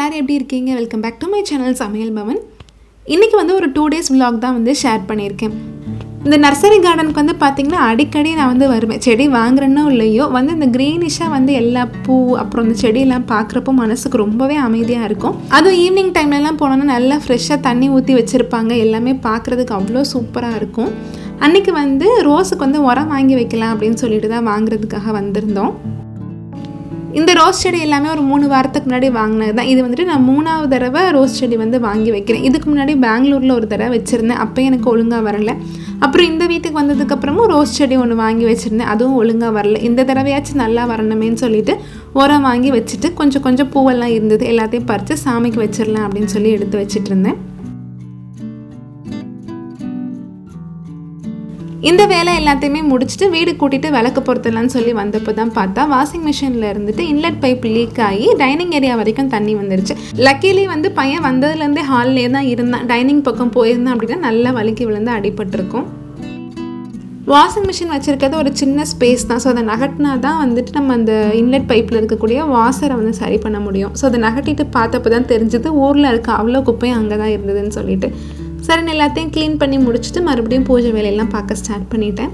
எல்லாரும் எப்படி இருக்கீங்க? Welcome back to my channel Samayal Bhavan. இன்றைக்கி வந்து ஒரு 2 days vlog தான் வந்து ஷேர் பண்ணியிருக்கேன். இந்த நர்சரி கார்டனுக்கு வந்து பார்த்திங்கன்னா அடிக்கடி நான் வந்து வருவேன். செடி வாங்குறேன்னோ இல்லையோ வந்து இந்த க்ரீனிஷாக வந்து எல்லா பூ அப்புறம் இந்த செடியெல்லாம் பார்க்குறப்போ மனசுக்கு ரொம்பவே அமைதியாக இருக்கும். அதுவும் ஈவினிங் டைம்லலாம் போனோன்னா நல்லா ஃப்ரெஷ்ஷாக தண்ணி ஊற்றி வச்சுருப்பாங்க. எல்லாமே பார்க்குறதுக்கு அவ்வளோ சூப்பராக இருக்கும். அன்றைக்கி வந்து ரோஸுக்கு வந்து உரம் வாங்கி வைக்கலாம் அப்படின்னு சொல்லிட்டு தான் வாங்குறதுக்காக வந்திருந்தோம். இந்த ரோஸ் செடி எல்லாமே ஒரு 3 வாரத்துக்கு முன்னாடி வாங்கினது தான். இது வந்துட்டு நான் 3ஆவது தடவை ரோஸ் செடி வந்து வாங்கி வைக்கிறேன். இதுக்கு முன்னாடி பெங்களூரில் ஒரு தடவை வச்சுருந்தேன். அப்போ எனக்கு ஒழுங்காக வரலை. அப்புறம் இந்த வீட்டுக்கு வந்ததுக்கப்புறமும் ரோஸ் செடி ஒன்று வாங்கி வச்சுருந்தேன். அதுவும் ஒழுங்காக வரல. இந்த தடவையாச்சும் நல்லா வரணுமேன்னு சொல்லிட்டு உரம் வாங்கி வச்சுட்டு கொஞ்சம் கொஞ்சம் பூவெல்லாம் இருந்தது எல்லாத்தையும் பறித்து சாமிக்கு வச்சிடலாம் அப்படின்னு சொல்லி எடுத்து வச்சுட்டு இருந்தேன். இந்த வேலை எல்லாத்தையுமே முடிச்சுட்டு வீடு கூட்டிகிட்டு விளக்கு பொறுத்தலான்னு சொல்லி வந்தப்போ தான் பார்த்தா வாஷிங் மிஷினில் இருந்துட்டு இன்லெட் பைப் லீக் ஆகி டைனிங் ஏரியா வரைக்கும் தண்ணி வந்துருச்சு. லக்கிலி வந்து பையன் வந்ததுலேருந்தே ஹால்லே தான் இருந்தான். டைனிங் பக்கம் போயிருந்தான் அப்படின்னா நல்லா வலிக்கு விழுந்து அடிபட்டிருக்கும். வாஷிங் மிஷின் வச்சுருக்கிறது ஒரு சின்ன ஸ்பேஸ் தான். ஸோ அதை நகட்டினா தான் வந்துட்டு நம்ம அந்த இன்லெட் பைப்பில் இருக்கக்கூடிய வாசரை வந்து சரி பண்ண முடியும். ஸோ அதை நகட்டிட்டு பார்த்தப்போ தான் தெரிஞ்சது ஊரில் இருக்க அவ்வளோ குப்பையும் அங்கே தான் இருந்ததுன்னு சொல்லிட்டு சரி எல்லாத்தையும் க்ளீன் பண்ணி முடிச்சுட்டு மறுபடியும் பூஜை வேலையெல்லாம் பார்க்க ஸ்டார்ட் பண்ணிட்டேன்.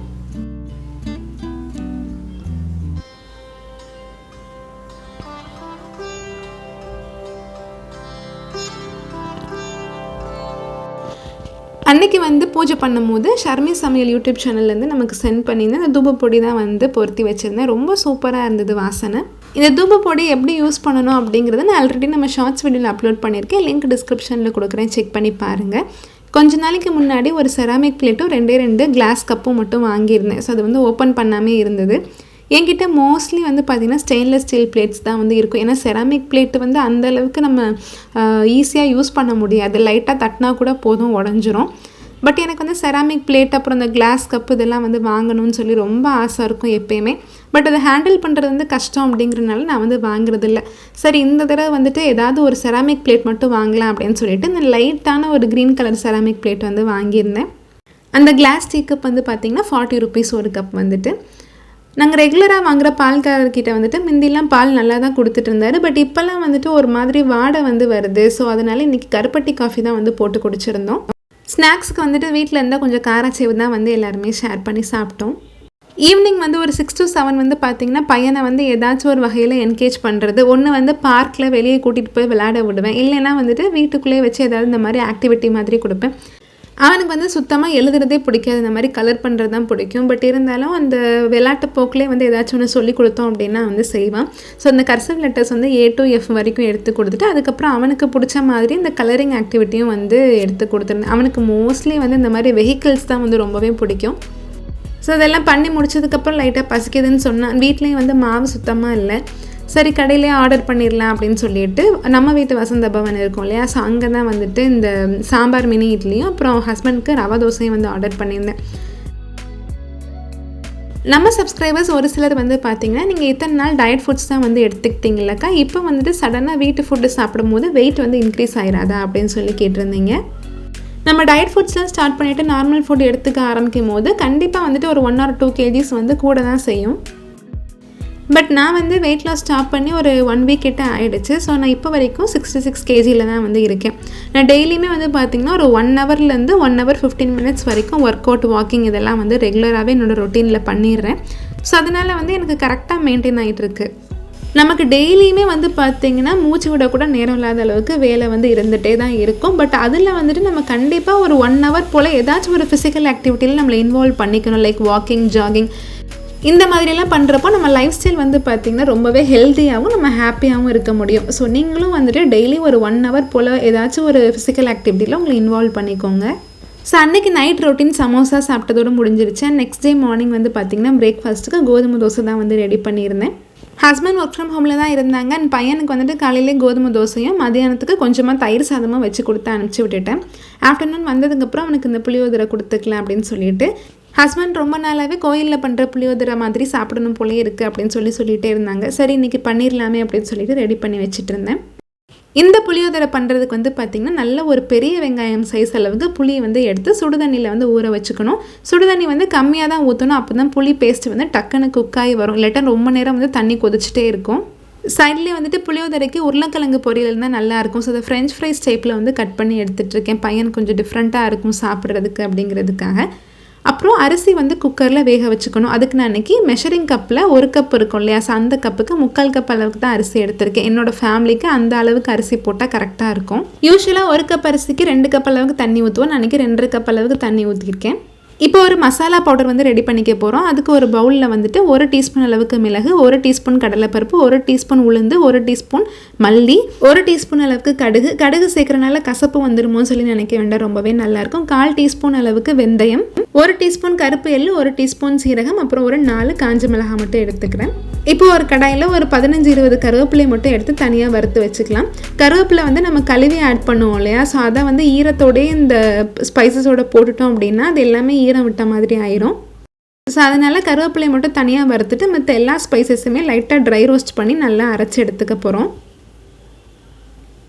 அன்றைக்கி வந்து பூஜை பண்ணும்போது ஷர்மி சமையல் யூடியூப் சேனல்லேருந்து நமக்கு சென்ட் பண்ணியிருந்தேன். அந்த தூப பொடி தான் வந்து பொருத்தி வச்சுருந்தேன். ரொம்ப சூப்பராக இருந்தது வாசனை. இந்த தூப பொடி எப்படி யூஸ் பண்ணணும் அப்படிங்கிறத நான் ஆல்ரெடி நம்ம ஷார்ட்ஸ் வீடியோவில் அப்லோட் பண்ணியிருக்கேன். லிங்க் டிஸ்கிரிப்ஷனில் கொடுக்குறேன், செக் பண்ணி பாருங்கள். கொஞ்ச நாளைக்கு முன்னாடி ஒரு செராமிக் பிளேட்டும் 2 கிளாஸ் கப்பும் மட்டும் வாங்கியிருந்தேன். ஸோ அது வந்து ஓப்பன் பண்ணாமே இருந்தது. என்கிட்ட மோஸ்ட்லி வந்து பார்த்திங்கன்னா ஸ்டெயின்லெஸ் ஸ்டீல் பிளேட்ஸ் தான் வந்து இருக்கும். ஏன்னா செராமிக் பிளேட்டு வந்து அந்தளவுக்கு நம்ம ஈஸியாக யூஸ் பண்ண முடியாது. லைட்டாக தட்டினா கூட போதும், உடஞ்சிரும். பட் எனக்கு வந்து செராமிக் பிளேட் அப்புறம் இந்த கிளாஸ் கப்பு இதெல்லாம் வந்து வாங்கணும்னு சொல்லி ரொம்ப ஆசை இருக்கும் எப்போயுமே. பட் அதை ஹேண்டில் பண்ணுறது வந்து கஷ்டம் அப்படிங்கிறனால நான் வந்து வாங்குறதில்ல. சரி இந்த தடவை வந்துட்டு ஏதாவது ஒரு செராமிக் பிளேட் மட்டும் வாங்கலாம் அப்படின்னு சொல்லிட்டு இந்த லைட்டான ஒரு க்ரீன் கலர் செராமிக் பிளேட் வந்து வாங்கியிருந்தேன். அந்த கிளாஸ் டீ கப் வந்து பார்த்திங்கன்னா 40 rupees ஒரு கப் வந்துட்டு. நாங்கள் ரெகுலராக வாங்குகிற பால்காரர்கிட்ட வந்துட்டு முந்திலாம் பால் நல்லா தான் கொடுத்துட்டு இருந்தார். பட் இப்போல்லாம் வந்துட்டு ஒரு மாதிரி வாடை வந்து வருது. ஸோ அதனால் இன்றைக்கி கருப்பட்டி காஃபி தான் வந்து போட்டு குடிச்சிருந்தோம். ஸ்நாக்ஸுக்கு வந்துட்டு வீட்டில் இருந்தால் கொஞ்சம் காரச்சேவு தான் வந்து எல்லாருமே ஷேர் பண்ணி சாப்பிட்டோம். ஈவினிங் வந்து ஒரு 6 to 7 வந்து பார்த்திங்கன்னா பையனை வந்து ஏதாச்சும் ஒரு வகையில் என்கேஜ் பண்ணுறது. ஒன்று வந்து பார்க்கில் வெளியே கூட்டிகிட்டு போய் விளையாட விடுவேன். இல்லைன்னா வந்துட்டு வீட்டுக்குள்ளேயே வச்சு ஏதாவது இந்த மாதிரி ஆக்டிவிட்டி மாதிரி கொடுப்பேன். அவனுக்கு வந்து சுத்தமாக எழுதுறதே பிடிக்காது. இந்த மாதிரி கலர் பண்ணுறது தான் பிடிக்கும். பட் இருந்தாலும் அந்த விளையாட்டு போக்கிலே வந்து ஏதாச்சும் ஒன்று சொல்லி கொடுத்தோம் அப்படின்னா வந்து செய்வான். ஸோ அந்த கர்சிவ் லெட்டர்ஸ் வந்து A to F வரைக்கும் எடுத்து கொடுத்துட்டு அதுக்கப்புறம் அவனுக்கு பிடிச்ச மாதிரி இந்த கலரிங் ஆக்டிவிட்டியும் வந்து எடுத்து கொடுத்துருந்தேன். அவனுக்கு மோஸ்ட்லி வந்து இந்த மாதிரி வெஹிக்கிள்ஸ் தான் வந்து ரொம்பவே பிடிக்கும். ஸோ அதெல்லாம் பண்ணி முடிச்சதுக்கப்புறம் லைட்டாக பசிக்குதுன்னு சொன்னான். வீட்லேயும் வந்து மாவு சுத்தமாக இல்லை. சரி கடையிலே ஆர்டர் பண்ணிடலாம் அப்படின்னு சொல்லிட்டு நம்ம வீட்டு வசந்த பவன் இருக்கும் இல்லையா, ஸோ அங்கே தான் வந்துட்டு இந்த சாம்பார் மினி இட்லியும் அப்புறம் ஹஸ்பண்டுக்கு ரவா தோசையும் வந்து ஆர்டர் பண்ணியிருந்தேன். நம்ம சப்ஸ்கிரைபர்ஸ் ஒரு சிலர் வந்து பார்த்திங்கன்னா நீங்கள் இத்தனை நாள் டயட் ஃபுட்ஸ் தான் வந்து எடுத்துக்கிட்டீங்களாக்கா, இப்போ வந்துட்டு சடனாக வீட்டு ஃபுட்டு சாப்பிடும்போது வெயிட் வந்து இன்க்ரீஸ் ஆகிடாதா அப்படின்னு சொல்லி கேட்டிருந்தீங்க. நம்ம டயட் ஃபுட்ஸ்லாம் ஸ்டார்ட் பண்ணிவிட்டு நார்மல் ஃபுட் எடுத்துக்க ஆரம்பிக்கும் போது கண்டிப்பாக வந்துட்டு ஒரு 1 or 2 kgs வந்து கூட தான் செய்யும். பட் நான் வந்து வெயிட் லாஸ் ஸ்டாப் பண்ணி ஒரு 1 week கிட்ட ஆகிடுச்சு. ஸோ நான் இப்போ வரைக்கும் 66 kgயில் தான் வந்து இருக்கேன். நான் டெய்லியுமே வந்து பார்த்திங்கன்னா ஒரு 1 hourலேருந்து 1 hour 15 minutes வரைக்கும் ஒர்க் அவுட், வாக்கிங் இதெல்லாம் வந்து ரெகுலராகவே என்னோடய ரொட்டீனில் பண்ணிடுறேன். ஸோ அதனால் வந்து எனக்கு கரெக்டாக மெயின்டைன் ஆகிட்டுருக்கு. நமக்கு டெய்லியுமே வந்து பார்த்திங்கன்னா மூச்சு விட கூட நேரம் இல்லாத அளவுக்கு வேலை வந்து இருந்துகிட்டே தான் இருக்கும். பட் அதில் வந்துட்டு நம்ம கண்டிப்பாக ஒரு 1 hour போல் ஏதாச்சும் ஒரு ஃபிசிக்கல் ஆக்டிவிட்டியில் நம்மளை இன்வால்வ் பண்ணிக்கணும். லைக் வாக்கிங், ஜாகிங் இந்த மாதிரிலாம் பண்ணுறப்போ நம்ம லைஃப் ஸ்டைல் வந்து பார்த்திங்கன்னா ரொம்பவே ஹெல்த்தியாகவும் நம்ம ஹாப்பியாகவும் இருக்க முடியும். ஸோ நீங்களும் வந்துட்டு டெய்லி ஒரு 1 hour போல் ஏதாச்சும் ஒரு ஃபிசிக்கல் ஆக்டிவிட்டியில் உங்களை இன்வால்வ் பண்ணிக்கோங்க. ஸோ அன்றைக்கி நைட் ரொட்டீன் சமோசா சாப்பிட்டதோடு முடிஞ்சிருச்சு. நெக்ஸ்ட் டே மார்னிங் வந்து பார்த்திங்கன்னா பிரேக்ஃபாஸ்ட்டுக்கு கோதுமை தோசை தான் வந்து ரெடி பண்ணியிருந்தேன். ஹஸ்பண்ட் ஒர்க் ஃப்ரம் ஹோமில் தான் இருந்தாங்க. அண்ட் பையனுக்கு வந்துட்டு காலையிலே கோதுமை தோசையும் மதியானத்துக்கு கொஞ்சமாக தயிர் சாதமாக வச்சு கொடுத்து அனுப்பிச்சி விட்டுட்டேன். ஆஃப்டர்நூன் வந்ததுக்கப்புறம் அவனுக்கு இந்த புளியோதரை கொடுத்துக்கலாம் அப்படின்னு சொல்லிட்டு ஹஸ்பண்ட் ரொம்ப நாளாகவே கோயிலில் பண்ணுற புளியோதரை மாதிரி சாப்பிடணும் போலே இருக்குது அப்படின்னு சொல்லிகிட்டே இருந்தாங்க. சரி இன்றைக்கி பண்ணிடலாமே அப்படின்னு சொல்லிட்டு ரெடி பண்ணி வச்சுட்டு இருந்தேன். இந்த புளியோதரை பண்ணுறதுக்கு வந்து பார்த்திங்கன்னா நல்ல ஒரு பெரிய வெங்காயம் சைஸ் அளவுக்கு புளியை வந்து எடுத்து சுடுதண்ணியில் வந்து ஊற வச்சுக்கணும். சுடுதண்ணி வந்து கம்மியாக தான் ஊற்றணும். அப்போ தான் புளி பேஸ்ட் வந்து டக்குன்னு குக்காகி வரும். இல்லாட்டா ரொம்ப நேரம் வந்து தண்ணி கொதிச்சுட்டே இருக்கும். சைட்லேயே வந்துட்டு புளியோதரைக்கு உருளைக்கிழங்கு பொரியல் தான் நல்லாயிருக்கும். ஸோ அதை ஃப்ரெஞ்ச் ஃப்ரைஸ் டைப்பில் வந்து கட் பண்ணி எடுத்துகிட்ருக்கேன். பையன் கொஞ்சம் டிஃப்ரெண்ட்டாக இருக்கும் சாப்பிட்றதுக்கு அப்படிங்கிறதுக்காக. அப்புறம் அரிசி வந்து குக்கரில் வேக வச்சுக்கணும். அதுக்கு நான் இன்றைக்கி மெஷரிங் கப்பில் 1 கப் இருக்கும் இல்லையா, ஸோ அந்த கப்புக்கு 3/4 கப் அளவுக்கு தான் அரிசி எடுத்திருக்கேன். என்னோடய ஃபேமிலிக்கு அந்த அளவுக்கு அரிசி போட்டால் கரெக்டாக இருக்கும். யூஸ்வலாக 1 கப் அரிசிக்கு 2 கப் அளவுக்கு தண்ணி ஊற்றுவோம். நான் இன்றைக்கி 2.5 கப் அளவுக்கு தண்ணி ஊற்றிருக்கேன். இப்போ ஒரு மசாலா பவுடர் வந்து ரெடி பண்ணிக்க போகிறோம். அதுக்கு ஒரு பவுலில் வந்துட்டு 1 டீஸ்பூன் அளவுக்கு மிளகு, 1 டீஸ்பூன் கடலைப்பருப்பு, 1 டீஸ்பூன் உளுந்து, 1 டீஸ்பூன் மல்லி, 1 டீஸ்பூன் அளவுக்கு கடுகு சேர்க்கறனால கசப்பு வந்துடுமோன்னு சொல்லி நினைக்க வேண்டாம், ரொம்பவே நல்லாயிருக்கும். 1/4 டீஸ்பூன் அளவுக்கு வெந்தயம், 1 டீஸ்பூன் கருப்பு எள்ளு, 1 டீஸ்பூன் சீரகம், அப்புறம் ஒரு 4 காஞ்ச மிளகாய் மட்டும் எடுத்துக்கிறேன். இப்போ ஒரு கடாயில் ஒரு 15-20 கருவேப்பிலை மட்டும் எடுத்து தனியாக வறுத்து வச்சுக்கலாம். கருவேப்பிலை வந்து நம்ம கழுவி ஆட் பண்ணுவோம் இல்லையா, ஸோ அதை வந்து ஈரத்தோடய இந்த ஸ்பைசஸோடு போட்டுட்டோம் அப்படின்னா அது எல்லாமே ஈரம் விட்ட மாதிரி ஆயிரும். ஸோ அதனால் கருவேப்பிலை மட்டும் தனியாக வறுத்துட்டு மற்ற எல்லா ஸ்பைசஸுமே லைட்டாக ட்ரை ரோஸ்ட் பண்ணி நல்லா அரைச்சி எடுத்துக்க போகிறோம்.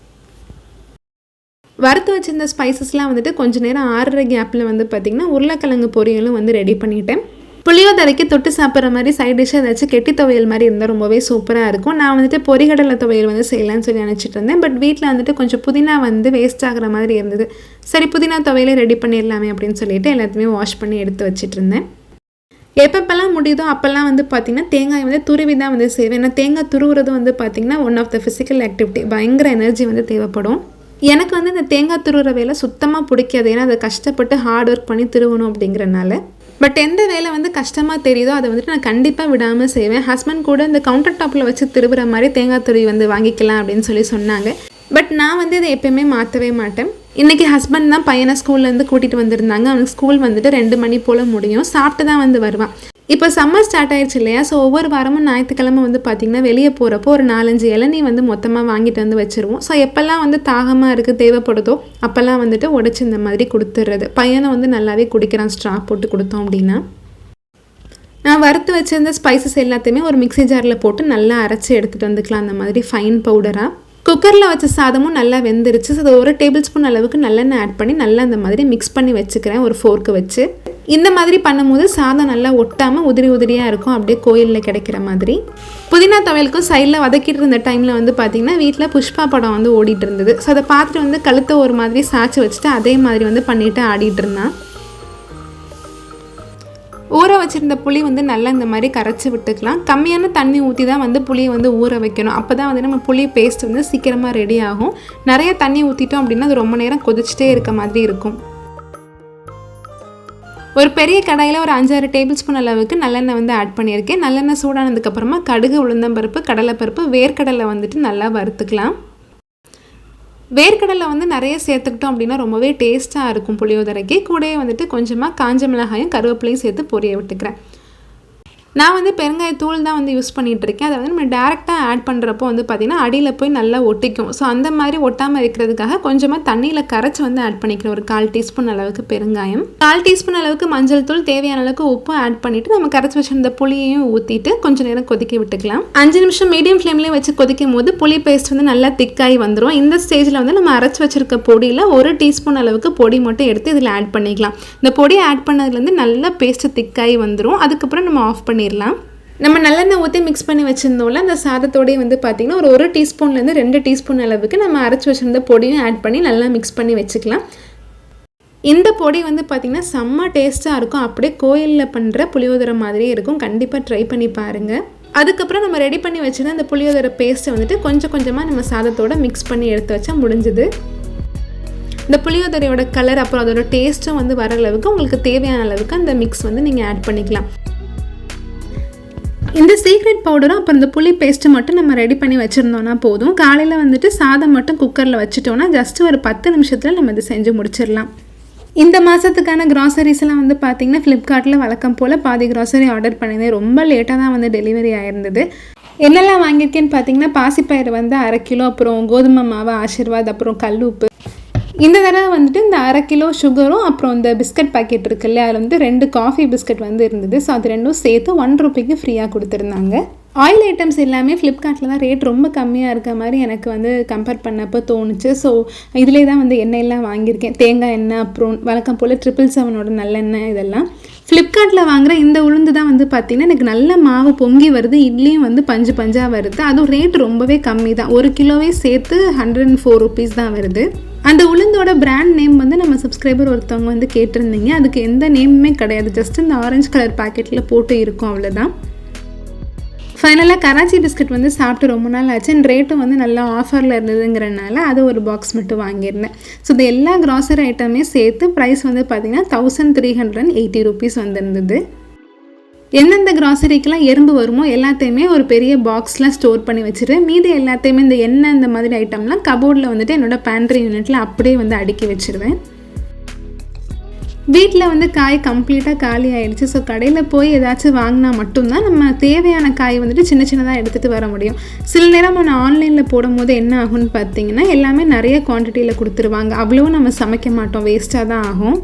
வறுத்து வச்சிருந்த ஸ்பைசஸ்லாம் வந்துட்டு கொஞ்சம் நேரம் ஆறுற கேப்பில் வந்து பார்த்திங்கன்னா உருளைக்கிழங்கு பொரியலும் வந்து ரெடி பண்ணிட்டேன். புளியோதரைக்கு தொட்டு சாப்பிட்ற மாதிரி சைட் டிஷ்ஷாக ஏதாச்சும் கெட்டி துவையல் மாதிரி இருந்தால் ரொம்பவே சூப்பராக இருக்கும். நான் வந்துட்டு பொரிகடலை துவையல் வந்து செய்யலான்னு சொல்லி நினச்சிட்டு இருந்தேன். பட் வீட்டில் வந்துட்டு கொஞ்சம் புதினா வந்து வேஸ்ட் ஆகிற மாதிரி இருந்தது. சரி, புதினா துவையலே ரெடி பண்ணிடலாமே அப்படின்னு சொல்லிட்டு எல்லாத்தையுமே வாஷ் பண்ணி எடுத்து வச்சுட்டு இருந்தேன். எப்பப்பெல்லாம் முடியுதோ அப்போல்லாம் வந்து பார்த்திங்கன்னா தேங்காய் வந்து துருவி தான் வந்து செய்வேன். ஏன்னா தேங்காய் துருவுறது வந்து பார்த்திங்கன்னா one of the physical activity, பயங்கர எனர்ஜி வந்து தேவைப்படும். எனக்கு வந்து இந்த தேங்காய் துருவுற வேலை சுத்தமாக பிடிக்காது. ஏன்னா அதை கஷ்டப்பட்டு ஹார்ட் ஒர்க் பண்ணி துருவணும் அப்படிங்கிறனால. பட் எந்த வேலை வந்து கஷ்டமாக தெரியுதோ அதை வந்துட்டு நான் கண்டிப்பாக விடாமல் செய்வேன். ஹஸ்பண்ட் கூட இந்த கவுண்டர் டாப்பில் வச்சு திருவுற மாதிரி தேங்காய் துருவி வந்து வாங்கிக்கலாம் அப்படின்னு சொல்லி சொன்னாங்க. பட் நான் வந்து இதை எப்போயுமே மாற்றவே மாட்டேன். இன்றைக்கி ஹஸ்பண்ட் தான் பையனை ஸ்கூல்லேருந்து கூட்டிகிட்டு வந்திருந்தாங்க. அவனுக்கு ஸ்கூல் வந்துட்டு 2 மணி போல் முடியும். சாப்பிட்டு தான் வந்து வருவான். இப்போ சம்மர் ஸ்டார்ட் ஆயிடுச்சு இல்லையா, ஸோ ஒவ்வொரு வாரமும் ஞாயிற்றுக்கிழமை வந்து பார்த்திங்கன்னா வெளியே போகிறப்போ ஒரு 4-5 இளநீ வந்து மொத்தமாக வாங்கிட்டு வந்து வச்சுருவோம். ஸோ எப்போல்லாம் வந்து தாகமாக இருக்குது தேவைப்படுதோ அப்போல்லாம் வந்துட்டு உடச்சி இந்த மாதிரி கொடுத்துட்றது. பையனை வந்து நல்லாவே குடிக்கிறான் ஸ்ட்ரா போட்டு கொடுத்தோம் அப்படின்னா. நான் வறுத்து வச்சிருந்த ஸ்பைசஸ் எல்லாத்தையுமே ஒரு மிக்ஸி ஜாரில் போட்டு நல்லா அரைச்சி எடுத்துகிட்டு வந்துக்கலாம், அந்த மாதிரி ஃபைன் பவுடராக. குக்கரில் வச்ச சாதமும் நல்லா வெந்துருச்சு. ஸோ அதை 1 டேபிள் ஸ்பூன் அளவுக்கு நல்லெண்ணெய் ஆட் பண்ணி நல்லா அந்த மாதிரி மிக்ஸ் பண்ணி வச்சுக்கிறேன் ஒரு ஃபோர்க்கு வச்சு. இந்த மாதிரி பண்ணும்போது சாதம் நல்லா ஒட்டாமல் உதிரியாக இருக்கும், அப்படியே கோயிலில் கிடைக்கிற மாதிரி. புதினா துவையலுக்கும் சைடில் வதக்கிட்டு இருந்த டைமில் வந்து பார்த்திங்கன்னா வீட்டில் புஷ்பா படம் வந்து ஓடிட்டு இருந்தது. ஸோ அதை பார்த்துட்டு வந்து கழுத்தை ஒரு மாதிரி சாய்ச்சி வச்சுட்டு அதே மாதிரி வந்து பண்ணிவிட்டு ஆடிட்டு இருந்தான். ஊற வச்சுருந்த புளி வந்து நல்லா இந்த மாதிரி கரைச்சி விட்டுக்கலாம். கம்மியான தண்ணி ஊற்றி தான் வந்து புளியை வந்து ஊற வைக்கணும். அப்போ தான் வந்து நம்ம புளி பேஸ்ட் வந்து சீக்கிரமாக ரெடி ஆகும். நிறைய தண்ணி ஊற்றிட்டோம் அப்படின்னா அது ரொம்ப நேரம் கொதிச்சிட்டே இருக்க மாதிரி இருக்கும். ஒரு பெரிய கடாயில் ஒரு 5-6 டேபிள் ஸ்பூன் அளவுக்கு நல்லெண்ணெய் வந்து ஆட் பண்ணியிருக்கேன். நல்லெண்ணெய் சூடானதுக்கப்புறமா கடுகு, உளுந்தம்பருப்பு, கடலைப்பருப்பு, வேர்க்கடலை வந்துட்டு நல்லா வறுத்துக்கலாம். வேர்க்கடலை வந்து நிறைய சேர்த்துக்கிட்டோம் அப்படின்னா ரொம்பவே டேஸ்ட்டாக இருக்கும் புளியோதரைக்கு. கூடவே வந்துட்டு கொஞ்சமாக காஞ்ச மிளகாயும் கருவேப்பிலையும் சேர்த்து பொரிய விட்டுக்கிறேன். நான் வந்து பெருங்காயத்தூள் தான் வந்து யூஸ் பண்ணிகிட்ருக்கேன். அதை வந்து நம்ம டேரெக்டாக ஆட் பண்ணுறப்போ வந்து பார்த்திங்கன்னா அடியில் போய் நல்லா ஒட்டிக்கும். ஸோ அந்த மாதிரி ஒட்டாமல் இருக்கிறதுக்காக கொஞ்சமாக தண்ணியில் கரைச்சி வந்து ஆட் பண்ணிக்கிறேன். ஒரு 1/4 டீஸ்பூன் அளவுக்கு பெருங்காயம், 1/4 டீஸ்பூன் அளவுக்கு மஞ்சள் தூள், தேவையான அளவுக்கு உப்பு ஆட் பண்ணிவிட்டு நம்ம கரைச்சி வச்சுருந்த புளியையும் ஊற்றிட்டு கொஞ்சம் நேரம் கொதிக்க விட்டுக்கலாம். 5 நிமிஷம் மீடியம் ஃப்ளேம்லேயே வச்சு கொதிக்கும் போது புளி பேஸ்ட் வந்து நல்லா திக்காகி வந்துடும். இந்த ஸ்டேஜில் வந்து நம்ம அரைச்சி வச்சுருக்க பொடியில் 1 டீஸ்பூன் அளவுக்கு பொடி மட்டும் எடுத்து இதில் ஆட் பண்ணிக்கலாம். இந்த பொடியை ஆட் பண்ணதுலேருந்து நல்லா பேஸ்ட்டு திக்காகி வந்துடும். அதுக்கப்புறம் நம்ம ஆஃப் பண்ணிடலாம். நம்ம நல்லெண்ணெய் ஊற்றி மிக்ஸ் பண்ணி வச்சுருந்தோம்ல, அந்த சாதத்தோடய வந்து பார்த்திங்கன்னா ஒரு 1 டீஸ்பூன்லேருந்து 2 டீஸ்பூன் அளவுக்கு நம்ம அரைச்சி வச்சுருந்த பொடியும் ஆட் பண்ணி நல்லா மிக்ஸ் பண்ணி வச்சுக்கலாம். இந்த பொடி வந்து பார்த்திங்கன்னா செம்ம டேஸ்ட்டாக இருக்கும். அப்படியே கோயிலில் பண்ணுற புளியோதரை மாதிரியே இருக்கும். கண்டிப்பாக ட்ரை பண்ணி பாருங்கள். அதுக்கப்புறம் நம்ம ரெடி பண்ணி வச்சுருந்த அந்த புளியோதரை பேஸ்ட்டை வந்துட்டு கொஞ்சம் கொஞ்சமாக நம்ம சாதத்தோடு மிக்ஸ் பண்ணி எடுத்து வச்சா முடிஞ்சுது. இந்த புளியோதரையோட கலர் அப்புறம் அதோட டேஸ்ட்டும் வந்து வர அளவுக்கு உங்களுக்கு தேவையான அளவுக்கு அந்த மிக்ஸ் வந்து நீங்கள் ஆட் பண்ணிக்கலாம். இந்த சீக்ரெட் பவுடரும் அப்புறம் இந்த புளி பேஸ்ட்டு மட்டும் நம்ம ரெடி பண்ணி வச்சுருந்தோன்னா போதும். காலையில் வந்துட்டு சாதம் மட்டும் குக்கரில் வச்சுட்டோன்னா ஜஸ்ட்டு ஒரு 10 நிமிஷத்தில் நம்ம இதை செஞ்சு முடிச்சிடலாம். இந்த மாதத்துக்கான க்ராசரிஸ் எல்லாம் வந்து பார்த்திங்கன்னா ஃப்ளிப்கார்ட்டில் வழக்கம் போல் பாதி க்ராசரி ஆர்டர் பண்ணியிருந்தேன். ரொம்ப லேட்டாக தான் வந்து டெலிவரி ஆயிருந்தது. என்னெல்லாம் வாங்கியிருக்கேன்னு பார்த்தீங்கன்னா பாசிப்பயிறு வந்து 1/2 கிலோ, அப்புறம் கோதுமை மாவு ஆசீர்வாத், அப்புறம் கல்லுப்பு. இந்த தடவை வந்துட்டு இந்த 1/2 கிலோ சுகரும் அப்புறம் இந்த பிஸ்கட் பாக்கெட் இருக்குல்ல, அதில் வந்து 2 காஃபி பிஸ்கட் வந்து இருந்தது. ஸோ அது ரெண்டும் சேர்த்து 1 ரூபாய்க்கு ஃப்ரீயாக கொடுத்துருந்தாங்க. ஆயில் ஐட்டம்ஸ் எல்லாமே ஃப்ளிப்கார்ட்டில் தான் ரேட் ரொம்ப கம்மியாக இருக்க மாதிரி எனக்கு வந்து கம்பேர் பண்ணப்போ தோணுச்சு. ஸோ இதிலே தான் வந்து எண்ணெயெல்லாம் வாங்கியிருக்கேன். தேங்காய் எண்ணெய், அப்புறம் வழக்கம் போல் 777 நல்லெண்ணெய், இதெல்லாம் ஃப்ளிப்கார்ட்டில் வாங்குகிற இந்த உளுந்து தான் வந்து பார்த்திங்கன்னா எனக்கு நல்ல மாவு பொங்கி வருது. இட்லியும் வந்து பஞ்சு பஞ்சாக வருது. அதுவும் ரேட் ரொம்பவே கம்மி தான். 1 கிலோவே சேர்த்து 104 ருபீஸ் தான் வருது. அந்த உளுந்தோட பிராண்ட் நேம் வந்து நம்ம சப்ஸ்கிரைபர் ஒருத்தவங்க வந்து கேட்டிருந்தீங்க. அதுக்கு எந்த நேமுமே கிடையாது. ஜஸ்ட் இந்த ஆரஞ்சு கலர் பேக்கெட்டில் போட்டு இருக்கும், அவ்வளோதான். ஃபைனலாக கராச்சி பிஸ்கட் வந்து சாப்பிட்டு ரொம்ப நாள் ஆச்சு. அண்ட் ரேட்டும் வந்து நல்லா ஆஃபரில் இருந்ததுங்கிறனால அது ஒரு பாக்ஸ் மட்டும் வாங்கியிருந்தேன். ஸோ இது எல்லா க்ராசரி ஐட்டமே சேர்த்து ப்ரைஸ் வந்து பார்த்திங்கன்னா 1380 ருபீஸ் வந்துருந்தது. எந்தெந்த க்ராசரிக்கெலாம் எறும்பு வருமோ எல்லாத்தையுமே ஒரு பெரிய பாக்ஸில் ஸ்டோர் பண்ணி வச்சுருவேன். மீதி எல்லாத்தையுமே இந்த எண்ணெய் இந்த மாதிரி ஐட்டம்லாம் கபோர்டில் வந்துட்டு என்னோடய பேண்ட்ரி யூனிட்டில் அப்படியே வந்து அடுக்கி வச்சுருவேன். வீட்டில் வந்து காய் கம்ப்ளீட்டாக காலி ஆகிடுச்சு. ஸோ கடையில் போய் ஏதாச்சும் வாங்கினா மட்டும்தான் நம்ம தேவையான காய் வந்துட்டு சின்ன சின்னதாக எடுத்துகிட்டு வர முடியும். சில நேரம் நான் ஆன்லைனில் போடும் போது என்ன ஆகும்னு பார்த்தீங்கன்னா எல்லாமே நிறைய குவான்டிட்டியில் கொடுத்துருவாங்க. அவ்வளோவும் நம்ம சமைக்க மாட்டோம், வேஸ்ட்டாக தான் ஆகும்.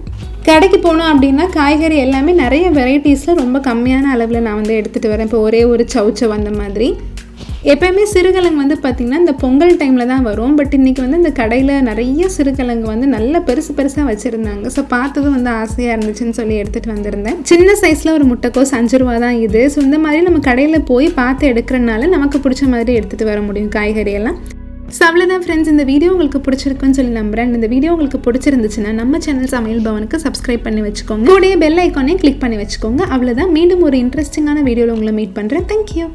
கடைக்கு போனோம் அப்படின்னா காய்கறி எல்லாமே நிறைய வெரைட்டிஸில் ரொம்ப கம்மியான அளவில் நான் வந்து எடுத்துகிட்டு வரேன். இப்போ ஒரே ஒரு சவுச்சவ் அந்த மாதிரி. எப்போயுமே சிறுகிழங்கு வந்து பார்த்திங்கன்னா இந்த பொங்கல் டைமில் தான் வரும். பட் இன்றைக்கி வந்து இந்த கடையில் நிறைய சிறுகிழங்கு வந்து நல்ல பெருசாக வச்சுருந்தாங்க. ஸோ பார்த்ததும் வந்து ஆசையாக இருந்துச்சுன்னு சொல்லி எடுத்துகிட்டு வந்திருந்தேன். சின்ன சைஸில் ஒரு முட்டைக்கோஸ் 5 ரூபா தான் இது. ஸோ இந்த மாதிரி நம்ம கடையில் போய் பார்த்து எடுக்கிறனால நமக்கு பிடிச்ச மாதிரி எடுத்துகிட்டு வர முடியும் காய்கறியெல்லாம். ஸோ அவ்வளோதான் ஃப்ரெண்ட்ஸ், இந்த வீடியோ உங்களுக்கு பிடிச்சிருக்குன்னு சொல்லி நம்புகிறேன். இந்த வீடியோ உங்களுக்கு பிடிச்சிருந்துச்சுன்னா நம்ம சேனல் சமையல் பவனுக்கு சப்ஸ்கிரைப் பண்ணி வச்சுக்கோங்க. கூடயே பெல் ஐக்கானையும் கிளிக் பண்ணி வச்சுக்கோங்க. அவ்வளோதான். மீண்டும் ஒரு இன்ட்ரெஸ்டிங்கான வீடியோவில் உங்களை மீட் பண்ணுறேன். தேங்க்யூ.